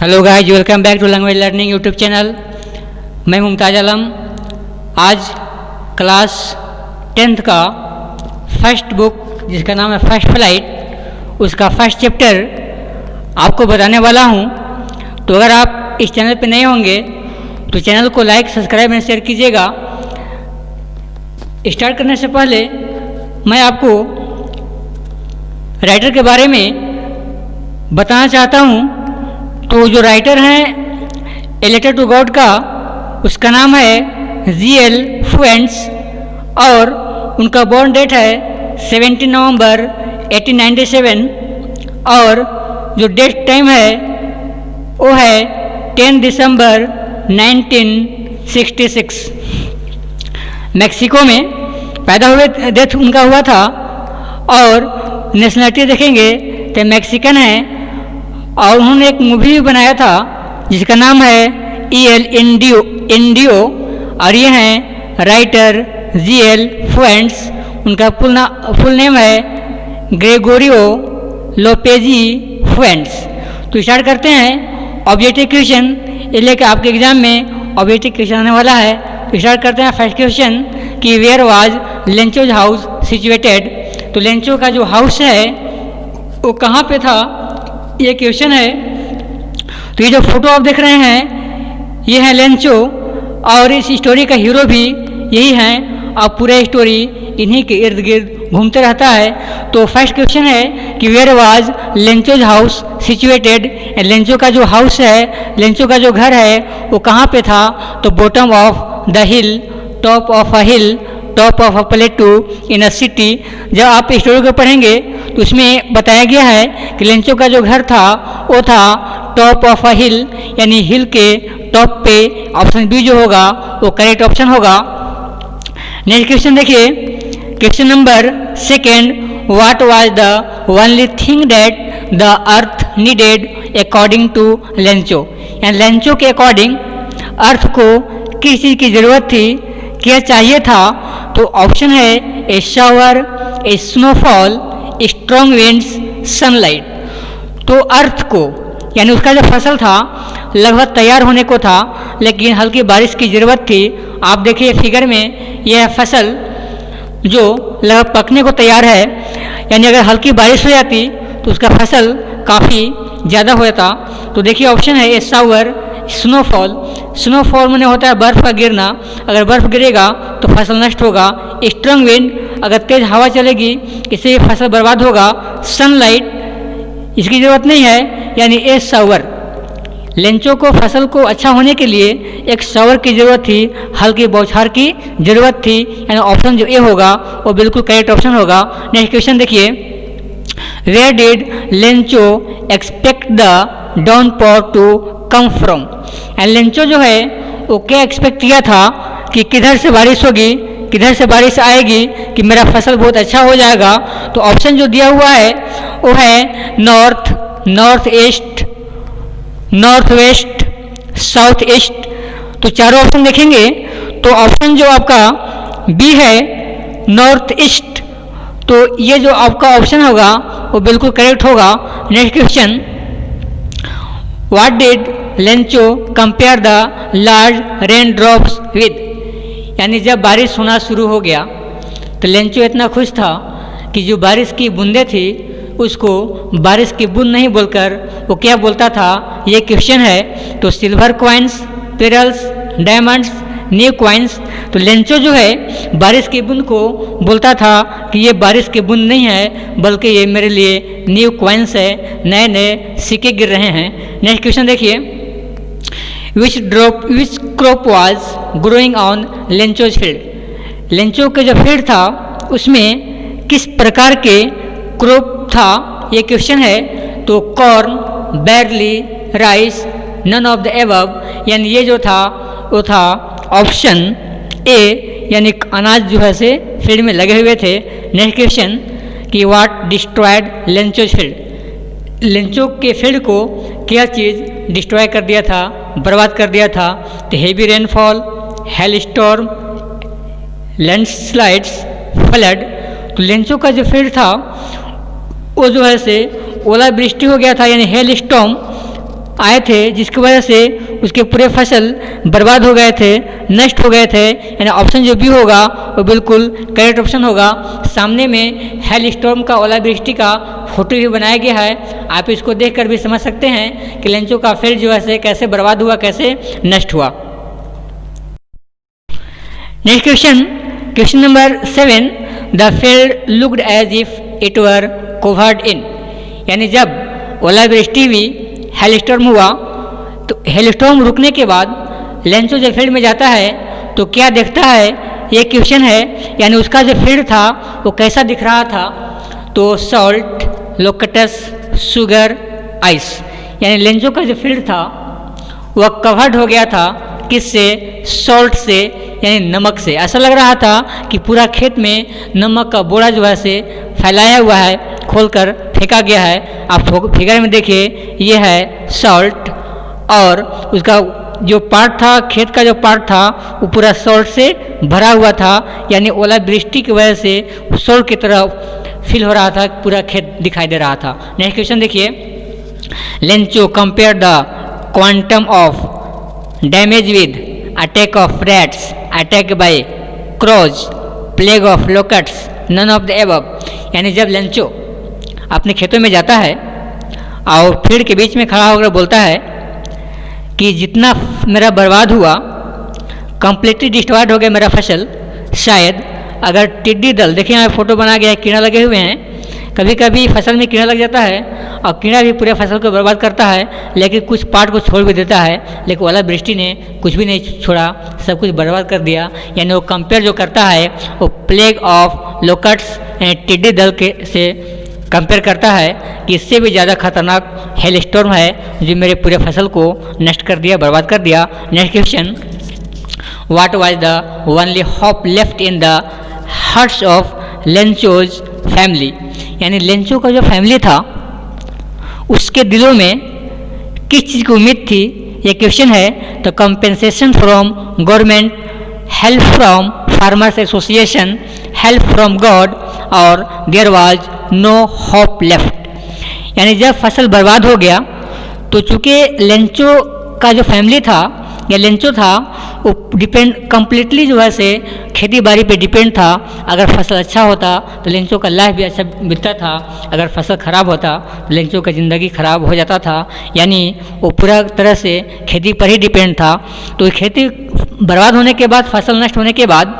Hello guys, welcome back to language learning YouTube channel. मैं मुमताज आलम। आज class 10th का first book जिसका नाम है फर्स्ट फ्लाइट, उसका फर्स्ट चैप्टर आपको बताने वाला हूँ। तो अगर आप इस चैनल पे नए होंगे तो चैनल को लाइक, सब्सक्राइब एंड शेयर कीजिएगा। स्टार्ट करने से पहले मैं आपको राइटर के बारे में बताना चाहता हूँ। तो जो राइटर हैं ए लेटर टू गॉड का, उसका नाम है जी.एल. फ्यूएंट्स और उनका बॉर्न डेट है 17 नवंबर 1897 और जो डेथ टाइम है वो है 10 दिसंबर 1966। मैक्सिको में पैदा हुए, डेथ उनका हुआ था। और नेशनलिटी देखेंगे तो मैक्सिकन है। और उन्होंने एक मूवी भी बनाया था जिसका नाम है ई.एल. इंडियो और ये हैं राइटर जी.एल. फ्यूएंट्स। उनका फुल नेम है ग्रेगोरियो लोपेजी फ्यूएंट्स। तो स्टार्ट करते हैं ऑब्जेक्टिव क्वेश्चन, इसलिए कि आपके एग्जाम में ऑब्जेक्टिव क्वेश्चन आने वाला है। तो स्टार्ट करते हैं फर्स्ट क्वेश्चन कि where was Lencho's house situated. तो लेंचो का जो हाउस है वो कहाँ पे था, ये क्वेश्चन है। तो ये जो फोटो आप देख रहे हैं ये है लेंचो और इस स्टोरी का हीरो भी यही है। अब पूरा स्टोरी इन्हीं के इर्द गिर्द घूमते रहता है। तो फर्स्ट क्वेश्चन है कि where was Lencho's house situated. Lencho का जो हाउस है, लेंचो का जो घर है वो कहाँ पे था। तो bottom of the hill, top of a hill, top of a प्लेटू in a city. जब आप स्टोरी को पढ़ेंगे तो उसमें बताया गया है कि लेंचो का जो घर था वो था टॉप ऑफ अ हिल, यानी हिल के टॉप पे। ऑप्शन बी जो होगा वो करेक्ट ऑप्शन होगा। नेक्स्ट क्वेश्चन देखिए, question number second, what was the only thing that the earth needed according to Lencho. यानी लेंचो के अकॉर्डिंग अर्थ को किस चीज़ की ज़रूरत थी, क्या चाहिए था। तो ऑप्शन है ए शावर, ए स्नोफॉल, स्ट्रॉन्ग विंड्स, सनलाइट। तो अर्थ को, यानी उसका जो फसल था लगभग तैयार होने को था, लेकिन हल्की बारिश की ज़रूरत थी। आप देखिए फिगर में यह फसल जो लगभग पकने को तैयार है, यानी अगर हल्की बारिश हो जाती तो उसका फसल काफ़ी ज़्यादा हो जाता। तो देखिए ऑप्शन है ए शावर, स्नोफॉल। स्नोफॉल मैंने होता है बर्फ़ का गिरना, अगर बर्फ़ गिरेगा तो फसल नष्ट होगा। स्ट्रॉन्ग विंड, अगर तेज़ हवा चलेगी इससे फसल बर्बाद होगा। सनलाइट, इसकी ज़रूरत नहीं है, यानी ए शावर। लेंचो को फसल को अच्छा होने के लिए एक शावर की ज़रूरत थी, हल्की बौछार की ज़रूरत थी, यानी ऑप्शन जो ए होगा वो बिल्कुल करेक्ट ऑप्शन होगा। नेक्स्ट क्वेश्चन देखिए, where did Lencho expect the downpour to come from. Lencho जो है वो क्या एक्सपेक्ट किया था कि किधर से बारिश होगी, किधर से बारिश आएगी कि मेरा फसल बहुत अच्छा हो जाएगा। तो ऑप्शन जो दिया हुआ है वो है north, north east, north west, south east. तो चारों ऑप्शन देखेंगे तो ऑप्शन जो आपका बी है नॉर्थ ईस्ट, तो ये जो आपका ऑप्शन होगा वो बिल्कुल करेक्ट होगा। Next question, what did Lencho compare the large rain drops with. यानी जब बारिश होना शुरू हो गया तो लेंचो इतना खुश था कि जो बारिश की बूंदें थी उसको बारिश की बूंद नहीं बोलकर वो क्या बोलता था, ये क्वेश्चन है। तो silver coins, perils, diamonds, new coins. तो लेंचो जो है बारिश की बूंद को बोलता था कि ये बारिश की बूंद नहीं है बल्कि ये मेरे लिए न्यू कॉइन्स है, नए नए सिक्के गिर रहे हैं। नेक्स्ट क्वेश्चन देखिए, which crop was growing on Lencho's field. Lencho के जो फील्ड था उसमें किस प्रकार के क्रॉप था, ये क्वेश्चन है। तो corn, barley, rice, none of the above. यानी ये जो था वो था ऑप्शन ए, यानी अनाज जो है से फील्ड में लगे हुए थे। नेक्स्ट क्वेश्चन कि what destroyed Lencho's field. Lencho के फील्ड को क्या चीज़ डिस्ट्रॉय कर दिया था, बर्बाद कर दिया था। तो heavy rainfall, hello storm, landslides, flood. तो लेंचो का जो फील्ड था वो जो है से ओलावृष्टि हो गया था, यानी हेल स्टॉर्म आए थे जिसकी वजह से उसके पूरे फसल बर्बाद हो गए थे, नष्ट हो गए थे। यानी ऑप्शन जो भी होगा वो बिल्कुल करेक्ट ऑप्शन होगा। सामने में हेल स्टॉर्म का, ओलावृष्टि का फोटो भी बनाया गया है। आप इसको देखकर भी समझ सकते हैं कि लेंचो का फील्ड जो है कैसे बर्बाद हुआ, कैसे नष्ट हुआ। Next question, question number 7, the field looked as if it were covered in. यानी जब ओलावृष्टि हुई, हेलस्टॉर्म हुआ, तो हेलस्टॉर्म रुकने के बाद लेंचो जब फील्ड में जाता है तो क्या देखता है, ये क्वेश्चन है। यानी उसका जो फील्ड था वो कैसा दिख रहा था, तो सॉल्ट, लोकटस, शुगर, आइस। यानी लेंचो का जो फील्ड था वह कवर्ड हो गया था, किससे, सॉल्ट से, यानी नमक से। ऐसा लग रहा था कि पूरा खेत में नमक का बोरा जो है से फैलाया हुआ है, खोलकर फेंका गया है। आप फिगर में देखिए, ये है सॉल्ट और उसका जो पार्ट था, खेत का जो पार्ट था वो पूरा सॉल्ट से भरा हुआ था। यानी ओलावृष्टि की वजह से सॉल्ट की तरह फील हो रहा था, पूरा खेत दिखाई दे रहा था। नेक्स्ट क्वेश्चन देखिए, Lencho compare the quantum of damage with attack of rats, attack by crows, plague of locusts, none of the above. यानी जब लेंचो अपने खेतों में जाता है और फील्ड के बीच में खड़ा होकर बोलता है कि जितना मेरा बर्बाद हुआ, कंप्लीटली डिस्ट्रॉयड हो गया मेरा फसल, शायद अगर टिड्डी दल, देखिए यहाँ फोटो बना गया है, कीड़ा लगे हुए हैं। कभी कभी फसल में कीड़ा लग जाता है और कीड़ा भी पूरे फसल को बर्बाद करता है, लेकिन कुछ पार्ट को छोड़ भी देता है। लेकिन ओलावृष्टि ने कुछ भी नहीं छोड़ा, सब कुछ बर्बाद कर दिया। यानी वो कंपेयर जो करता है वो प्लेग ऑफ लोकट्स यानी टिड्डी दल के से कंपेयर करता है कि इससे भी ज़्यादा खतरनाक हेल स्टॉर्म है जो मेरे पूरे फसल को नष्ट कर दिया, बर्बाद कर दिया। Next question, what was the only hope left in the hearts of Lencho's family. यानी लेंचो का जो फैमिली था उसके दिलों में किस चीज़ की उम्मीद थी, ये क्वेश्चन है। तो compensation from government, help from farmers association, help from God, और there was no hope left. यानी जब फसल बर्बाद हो गया तो चूँकि लेंचो का जो फैमिली था या लेंचो था वो डिपेंड कंप्लीटली जो है से खेती बाड़ी पे डिपेंड था। अगर फसल अच्छा होता तो लेंचो का लाइफ भी अच्छा बीतता था, अगर फसल ख़राब होता तो लेंचो का ज़िंदगी ख़राब हो जाता था। यानी वो पूरा तरह से खेती पर ही डिपेंड था। तो खेती बर्बाद होने के बाद, फसल नष्ट होने के बाद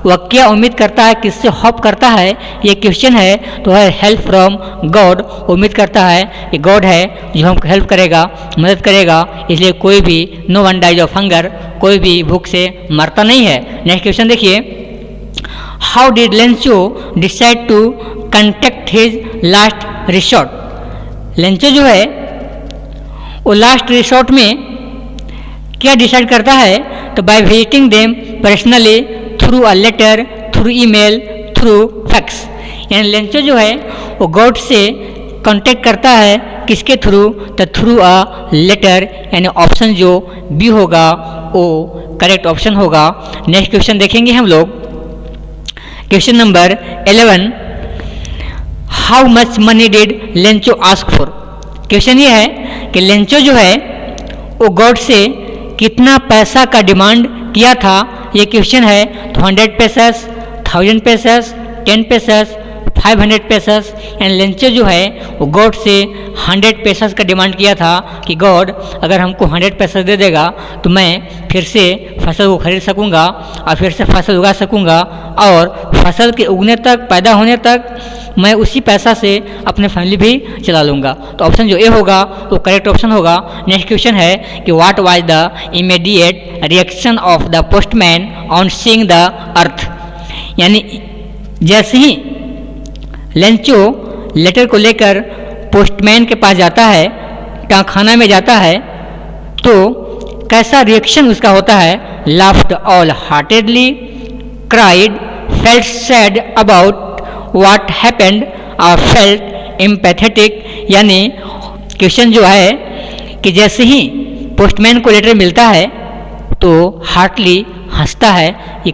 वह क्या उम्मीद करता है, किससे होप करता है, ये क्वेश्चन है। तो है हेल्प फ्रॉम गॉड, उम्मीद करता है कि गॉड है जो हमको हेल्प करेगा, मदद करेगा, इसलिए कोई भी no one dies of hunger, कोई भी भूख से मरता नहीं है। नेक्स्ट क्वेश्चन देखिए, how did Lencho decide to contact his last resort. Lencho जो है वो लास्ट रिसोर्ट में क्या डिसाइड करता है, तो by visiting them personally, through a letter, through email, through fax. यानी लेंचो जो है वो गॉड से कांटेक्ट करता है, किसके थ्रू, तो थ्रू अ लेटर। यानी ऑप्शन जो बी होगा वो करेक्ट ऑप्शन होगा। नेक्स्ट क्वेश्चन देखेंगे हम लोग, question number 11, how much money did Lencho ask for. Question ये है कि लेंचो जो है वो गॉड से कितना पैसा का डिमांड किया था, ये क्वेश्चन है। तो 100 pesos, 1000 pesos, 10 pesos, 500 pesos. And Lencho जो है वो गॉड से 100 पेसेस का डिमांड किया था कि गॉड अगर हमको 100 पेसेस दे देगा तो मैं फिर से फसल को खरीद सकूंगा और फिर से फसल उगा सकूंगा, और फसल के उगने तक, पैदा होने तक मैं उसी पैसा से अपने फैमिली भी चला लूँगा। तो ऑप्शन जो ए होगा वो करेक्ट ऑप्शन होगा। नेक्स्ट क्वेश्चन है कि what was the immediate reaction of the postman on seeing the earth. यानी जैसे ही लेंचो लेटर को लेकर पोस्टमैन के पास जाता है, डाकखाना में जाता है, तो कैसा रिएक्शन उसका होता है, laughed all heartedly, cried, felt sad about what happened, और फेल्ट एम्पैथेटिक। यानी क्वेश्चन जो है कि जैसे ही पोस्टमैन को लेटर मिलता है तो हार्टली हंसता है, ये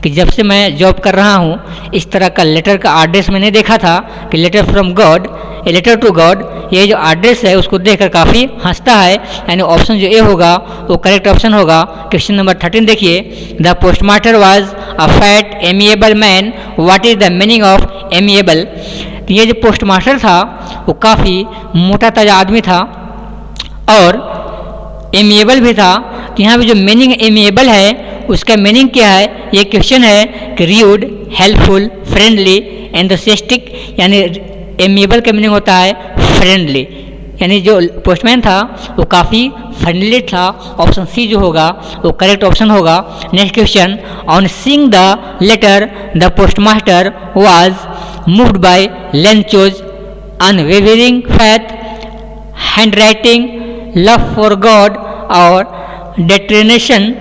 कि जब से मैं जॉब कर रहा हूँ इस तरह का लेटर का एड्रेस मैंने देखा था कि letter from God, a letter to God, ये जो एड्रेस है उसको देखकर काफ़ी हंसता है। यानी ऑप्शन जो ए होगा वो करेक्ट ऑप्शन होगा। क्वेश्चन नंबर 13 देखिए, the postmaster was a fat amiable man, what is the meaning of amiable. ये जो पोस्टमास्टर था वो काफ़ी मोटा ताजा आदमी था और एमिएबल भी था। तो यहाँ पे जो मीनिंग एमिएबल है उसका मीनिंग क्या है, ये क्वेश्चन है कि र्यूड, हेल्पफुल, फ्रेंडली, एंथुसियास्टिक। यानी एमिएबल का मीनिंग होता है फ्रेंडली, यानी जो पोस्टमैन था वो काफ़ी फ्रेंडली था। ऑप्शन सी जो होगा वो करेक्ट ऑप्शन होगा। Next question, on seeing the letter the postmaster was moved by Lencho's unwavering faith, handwriting, love for God और डिटरमिनेशन।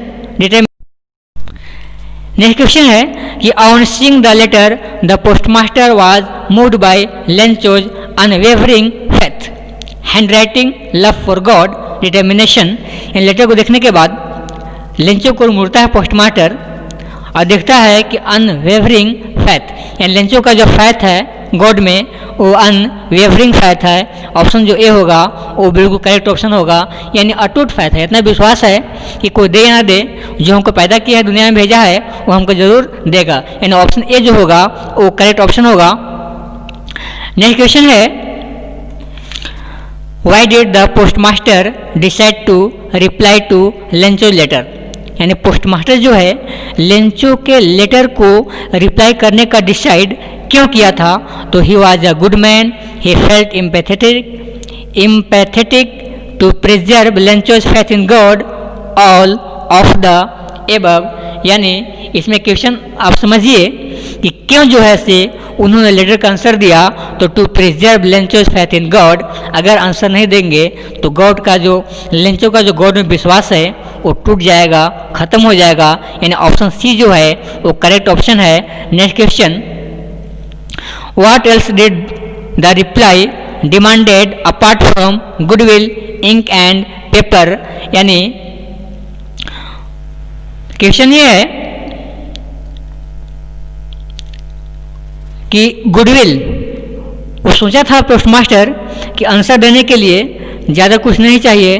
नेक्स्ट क्वेश्चन है कि on seeing the letter the postmaster was moved by Lencho's unwavering faith, handwriting, love for God, determination. इन letter को देखने के बाद Lencho को मुड़ता है पोस्टमास्टर और देखता है कि अनवेवरिंग फैथ, यानी लेंचो का जो फैथ है गॉड में वो अनवेवरिंग फैथ है। ऑप्शन जो ए होगा वो बिल्कुल करेक्ट ऑप्शन होगा। यानी अटूट फैथ है, इतना विश्वास है कि कोई दे या ना दे, जो हमको पैदा किया है, दुनिया में भेजा है, वो हमको जरूर देगा। यानी ऑप्शन ए जो होगा वो करेक्ट ऑप्शन होगा। नेक्स्ट क्वेश्चन है, why did the postmaster decide to reply to Lencho letter. यानी पोस्टमास्टर जो है लेंचो के लेटर को रिप्लाई करने का डिसाइड क्यों किया था। तो he was a good man, he felt empathetic to preserve Lencho's faith in God, all of the above. यानी इसमें क्वेश्चन आप समझिए कि क्यों जो है से उन्होंने लेटर का आंसर दिया। तो to preserve Lencho's faith in God, अगर आंसर नहीं देंगे तो गॉड का जो लेंचो का जो गॉड में विश्वास है वो टूट जाएगा, खत्म हो जाएगा। यानी ऑप्शन सी जो है वो करेक्ट ऑप्शन है। Next question, what else did the reply demanded apart from goodwill, ink and paper. यानी क्वेश्चन ये है कि गुडविल, वो सोचा था पोस्टमास्टर कि आंसर देने के लिए ज़्यादा कुछ नहीं चाहिए,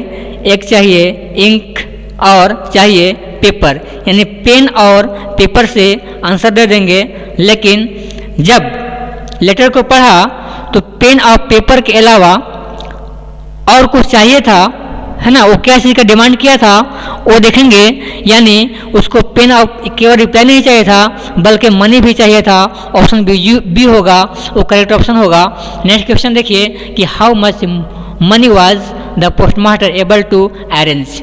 एक चाहिए इंक और चाहिए पेपर, यानी पेन और पेपर से आंसर दे देंगे। लेकिन जब लेटर को पढ़ा तो पेन और पेपर के अलावा और कुछ चाहिए था, है ना, वो क्या चीज़ का डिमांड किया था वो देखेंगे। यानी उसको पेन और केवल रिप्लाई नहीं चाहिए था बल्कि मनी भी चाहिए था। ऑप्शन बी होगा वो करेक्ट ऑप्शन होगा। नेक्स्ट क्वेश्चन देखिए कि how much money was the postmaster able to arrange.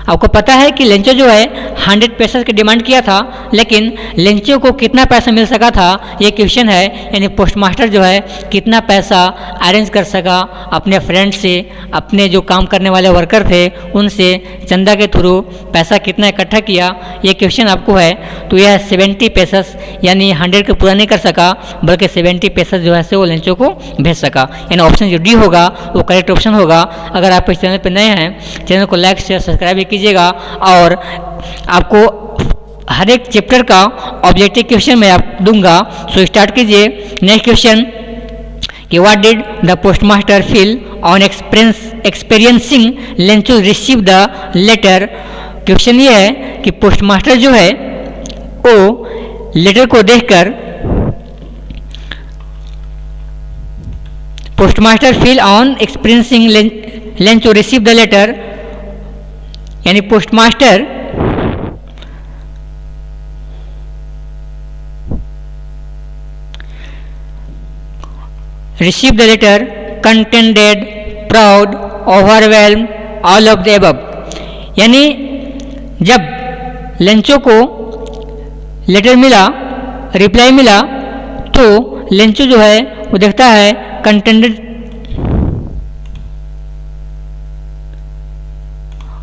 आपको पता है कि लेंचो जो है 100 पैसा की डिमांड किया था, लेकिन लेंचो को कितना पैसा मिल सका था ये क्वेश्चन है। यानी पोस्टमास्टर जो है कितना पैसा अरेंज कर सका अपने फ्रेंड से, अपने जो काम करने वाले वर्कर थे उनसे चंदा के थ्रू पैसा कितना इकट्ठा किया, ये क्वेश्चन आपको है। तो यह 70 पैसा, यानी 100 को पूरा नहीं कर सका बल्कि 70 पैसा जो है से वो लेंचो को भेज सका। यानी ऑप्शन जो डी होगा वो करेक्ट ऑप्शन होगा। अगर आप इस चैनल पर नए हैं, चैनल को लाइक शेयर सब्सक्राइब कीजिएगा और आपको हर एक चैप्टर का ऑब्जेक्टिव क्वेश्चन मैं आप दूंगा। सो स्टार्ट कीजिए। नेक्स्ट क्वेश्चन कि what did the postmaster feel on experiencing Lencho receive the letter. Question ये है कि पोस्टमास्टर जो है वो लेटर को देखकर postmaster feel on experiencing Lencho receive the letter, यानी postmaster receive the letter contented, proud, overwhelm, all of the above. यानी जब लेंचो को लेटर मिला, रिप्लाई मिला, तो लेंचो जो है वो देखता है कंटेंटेड।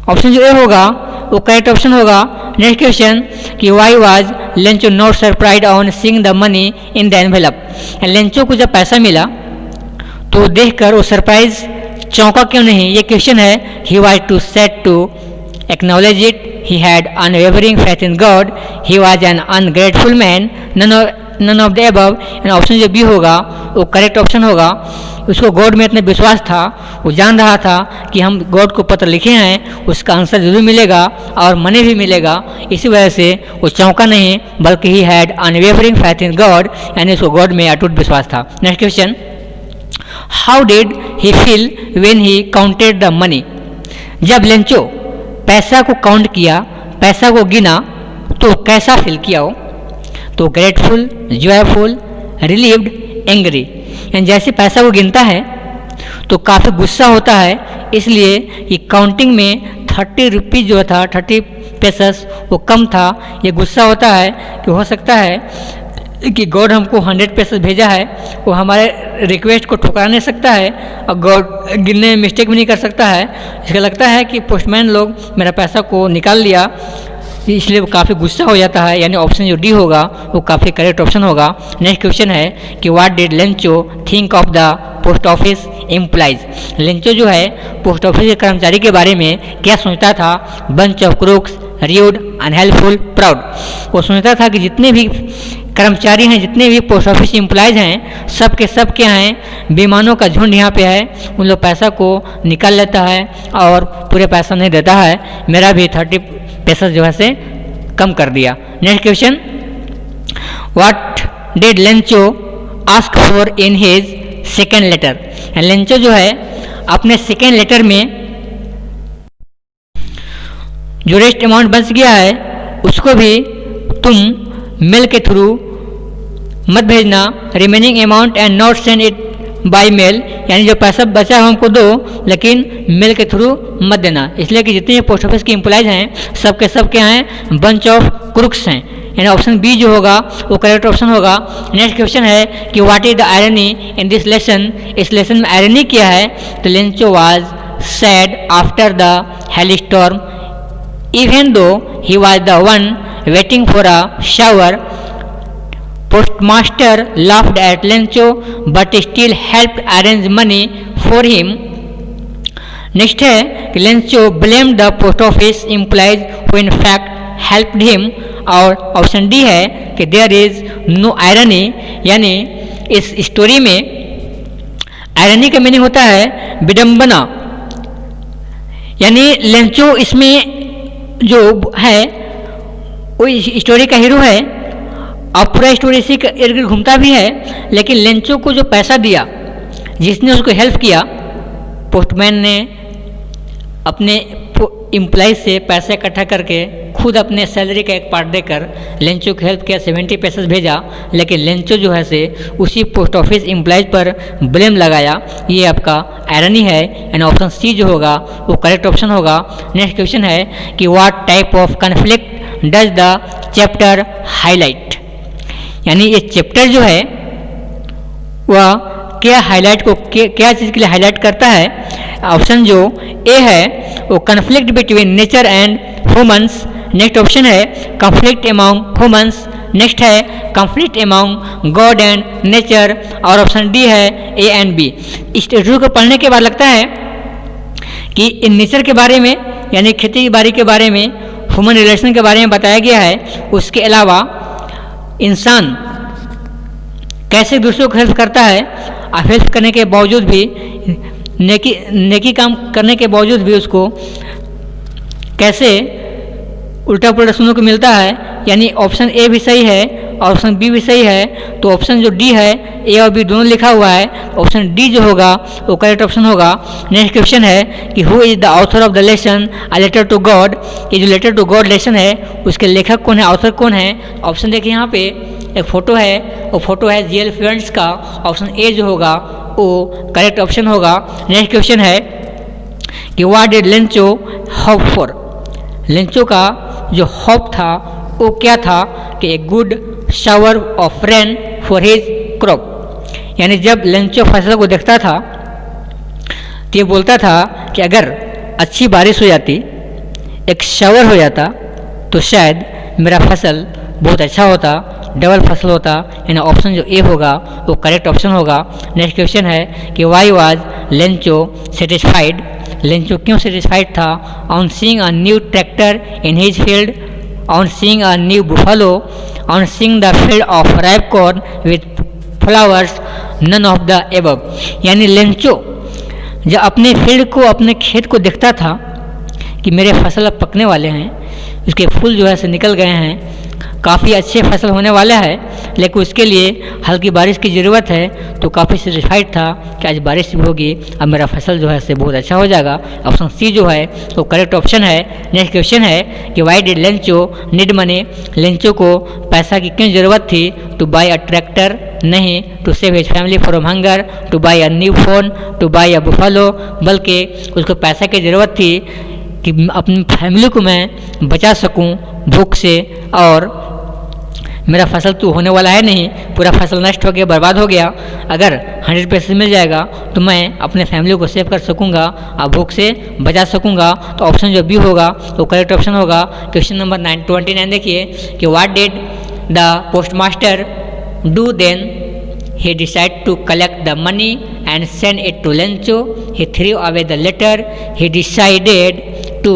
ऑप्शन जो ए होगा वो करेक्ट ऑप्शन होगा। नेक्स्ट क्वेश्चन कि why was Lencho not surprise on seeing the money in the envelope. Lencho को जब पैसा मिला तो देखकर वो सरप्राइज चौंका क्यों नहीं, ये क्वेश्चन है। He was to set to acknowledged it, he had unwavering faith in God, he was an ungrateful man, none of the above। And option जो बी होगा वो करेक्ट ऑप्शन होगा। उसको गॉड में इतना विश्वास था, वो जान रहा था कि हम गॉड को पत्र लिखे हैं, उसका आंसर जरूर मिलेगा और मनी भी मिलेगा, इसी वजह से वो चौंका नहीं, बल्कि he had unwavering faith in God, यानी उसको गॉड में अटूट विश्वास था। Next question, how did he feel when he counted the money? जब लेंचो पैसा को काउंट किया, पैसा को गिना, तो कैसा फील किया हो? तो ग्रेटफुल, जॉयफुल, रिलीव्ड, एंग्री। यानी जैसे पैसा को गिनता है तो काफ़ी गुस्सा होता है, इसलिए ये काउंटिंग में 30 रुपीज़ जो था, 30 पैसेस, वो कम था। ये गुस्सा होता है कि हो सकता है कि गॉड हमको 100 पैसेस भेजा है, वो हमारे रिक्वेस्ट को ठुकरा नहीं सकता है और गॉड गिनने में मिस्टेक भी नहीं कर सकता है। इसका लगता है कि पोस्टमैन लोग मेरा पैसा को निकाल लिया, इसलिए वो काफ़ी गुस्सा हो जाता है, यानी ऑप्शन जो डी होगा वो काफ़ी करेक्ट ऑप्शन होगा। नेक्स्ट क्वेश्चन है कि what did Lencho think of the post office employees? Lencho जो है पोस्ट ऑफिस के कर्मचारी के बारे में क्या सोचता था? Bunch of crooks, rude, unhelpful, proud. वो सोचता था कि जितने भी कर्मचारी हैं, जितने भी पोस्ट ऑफिस एम्प्लॉयज़ हैं, सब के सब क्या हैं, बेईमानों का झुंड यहाँ पे है। उन लोग पैसा को निकाल लेता है और पूरे पैसा नहीं देता है। मेरा भी 30 पैसा जो है से कम कर दिया। Next question, what did Lencho ask for in his second letter? Lencho जो है अपने सेकेंड लेटर में जो रेस्ट अमाउंट बच गया है उसको भी तुम मेल के थ्रू मत भेजना, remaining amount and not send it by mail, यानी जो पैसा बचा है हमको दो, लेकिन मेल के थ्रू मत देना। इसलिए कि जितने पोस्ट ऑफिस के एम्प्लॉयज़ हैं सब के सब क्या हैं, बंच ऑफ क्रूक्स हैं, यानी ऑप्शन बी जो होगा वो करेक्ट ऑप्शन होगा। नेक्स्ट क्वेश्चन है कि what is the irony in this lesson? इस लेसन में आयरनी क्या है? तो Lencho was sad after the hell storm even though he was the one waiting for a shower. Postmaster laughed at Lencho but still helped arrange money for him. Next है कि Lencho blamed the post office employees who in fact helped him, और option D है कि there is no irony, यानी इस story में irony का meaning होता है विडंबना, यानी लेंचो इसमें जो है वो स्टोरी का हीरो है और पूरा स्टोरी इसी के इर्द गिर्द घूमता भी है। लेकिन लेंचो को जो पैसा दिया, जिसने उसको हेल्प किया, पोस्टमैन ने अपने एम्प्लॉइज से पैसे इकट्ठा करके खुद अपने सैलरी का एक पार्ट देकर लेंचो को हेल्प किया, 70 पैसे भेजा, लेकिन लेंचो जो है से उसी पोस्ट ऑफिस एम्प्लॉइज पर ब्लेम लगाया। ये आपका आयरनी है, एंड ऑप्शन सी जो होगा वो करेक्ट ऑप्शन होगा। नेक्स्ट क्वेश्चन है कि what type of conflict does the chapter highlight? यानी ये चैप्टर जो है वह क्या हाईलाइट को क्या चीज़ के लिए हाईलाइट करता है? ऑप्शन जो ए है वो conflict between nature and humans. Next option है कन्फ्लिक्ट अमॉन्ग ह्यूमंस। नेक्स्ट है conflict among God and nature, और ऑप्शन डी है ए एंड बी। इस स्टोरी को पढ़ने के बाद लगता है कि इन नेचर के बारे में, यानी खेती बाड़ी के बारे में, ह्यूमन रिलेशन के बारे में बताया गया है। उसके अलावा इंसान कैसे दूसरों को हेल्प करता है, और हेल्प करने के बावजूद भी नेकी काम करने के बावजूद भी उसको कैसे उल्टा पुल्टा सुनने को मिलता है। यानी ऑप्शन ए भी सही है और ऑप्शन बी भी सही है, तो ऑप्शन जो डी है, ए और बी दोनों लिखा हुआ है, ऑप्शन डी जो होगा वो करेक्ट ऑप्शन होगा। नेक्स्ट क्वेश्चन है कि who is the author of the lesson a letter to God? ये जो लेटर टू गॉड लेसन है उसके लेखक कौन है, ऑथर कौन है? ऑप्शन देखिए यहाँ पे एक फ़ोटो है, वो फोटो है जी.एल. फ्यूएंट्स का, ऑप्शन ए जो होगा वो करेक्ट ऑप्शन होगा। नेक्स्ट क्वेश्चन है कि what did Lencho hope for? Lencho का जो होप था वो क्या था कि a good shower of rain for his crop. यानी जब लेंचो फसल को देखता था तो ये बोलता था कि अगर अच्छी बारिश हो जाती, एक शावर हो जाता, तो शायद मेरा फसल बहुत अच्छा होता, डबल फसल होता। यानी ऑप्शन जो ए होगा वो करेक्ट ऑप्शन होगा। नेक्स्ट क्वेश्चन है कि why was Lencho satisfied? Lencho क्यों सेटिस्फाइड था on seeing a new tractor in his field, on seeing a new buffalo, on seeing the field of ripe corn with flowers, none of the above. यानी Lencho जब अपने field को, अपने खेत को देखता था कि मेरे फसल अब पकने वाले हैं, उसके फूल जो है से निकल गए हैं, काफ़ी अच्छे फसल होने वाला है, लेकिन उसके लिए हल्की बारिश की ज़रूरत है, तो काफ़ी सेटिस्फाइड था कि आज बारिश भी होगी, अब मेरा फसल जो है से बहुत अच्छा हो जाएगा। ऑप्शन सी जो है वो करेक्ट ऑप्शन है। नेक्स्ट क्वेश्चन है कि why did Lencho need money, Lencho को पैसा की क्यों ज़रूरत थी? टू बाई अ ट्रैक्टर, नहीं, to save his family from hunger, to buy a new phone, to buy a buffalo, बल्कि उसको पैसा की ज़रूरत थी कि अपनी फैमिली को मैं बचा सकूं भूख से, और मेरा फसल तो होने वाला है नहीं, पूरा फसल नष्ट हो गया, बर्बाद हो गया, अगर 100% मिल जाएगा तो मैं अपने फैमिली को सेव कर सकूंगा और भूख से बचा सकूंगा। तो ऑप्शन जो बी होगा वो करेक्ट ऑप्शन होगा। क्वेश्चन नंबर 29 देखिए कि what did the postmaster do then? He decided to collect the money and send it to Lencho. He threw away the letter. He decided to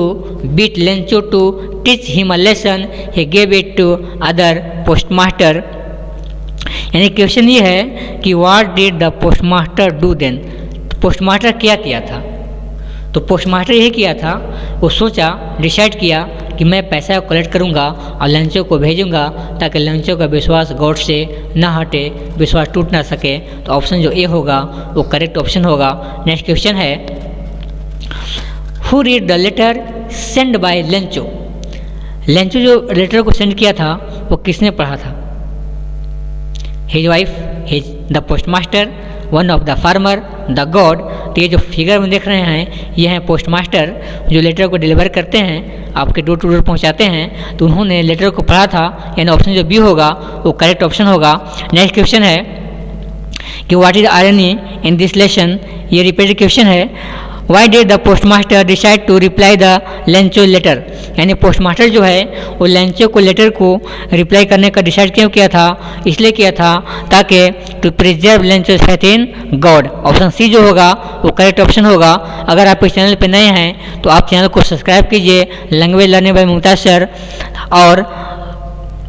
beat Lencho to teach him a lesson. He gave it to other postmaster. यानी question ये है कि what did the postmaster do then? Postmaster क्या किया था? तो postmaster यही किया था, वो सोचा, डिसाइड किया कि मैं पैसा कलेक्ट करूंगा और लेंचो को भेजूंगा ताकि लेंचो का विश्वास गॉड से ना हटे, विश्वास टूट ना सके। तो ऑप्शन जो ए होगा वो करेक्ट ऑप्शन होगा। नेक्स्ट क्वेश्चन है who read the letter send by Lencho? Lencho जो लेटर को सेंड किया था वो किसने पढ़ा था? His wife, his the postmaster, one of the farmer, the God. तो ये जो फिगर में देख रहे हैं ये हैं पोस्टमास्टर जो लेटर को डिलीवर करते हैं, आपके डोर टू डोर पहुंचाते हैं। तो उन्होंने लेटर को पढ़ा था, यानी ऑप्शन जो बी होगा वो करेक्ट ऑप्शन होगा। नेक्स्ट क्वेश्चन है कि what is irony in this lesson? ये रिपीटेड क्वेश्चन है। Why did the postmaster decide to reply the Lencho letter? यानी पोस्टमास्टर जो है वो लेंचो को लेटर को रिप्लाई करने का डिसाइड क्यों किया था? इसलिए किया था ताकि to preserve Lencho faith in God. Option C जो होगा वो करेक्ट ऑप्शन होगा। अगर आप इस चैनल पर नए हैं तो आप चैनल को सब्सक्राइब कीजिए, language learning by Mumtaz sir, और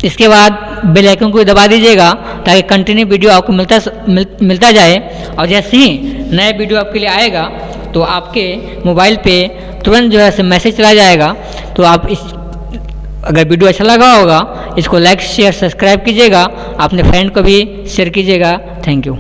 इसके बाद बेल आइकन को दबा दीजिएगा ताकि कंटिन्यू वीडियो आपको मिलता जाए। और जैसे ही नया वीडियो आपके लिए आएगा तो आपके मोबाइल पे तुरंत जो है से मैसेज चला जाएगा। तो आप इस अगर वीडियो अच्छा लगा होगा इसको लाइक शेयर सब्सक्राइब कीजिएगा, अपने फ्रेंड को भी शेयर कीजिएगा। Thank you.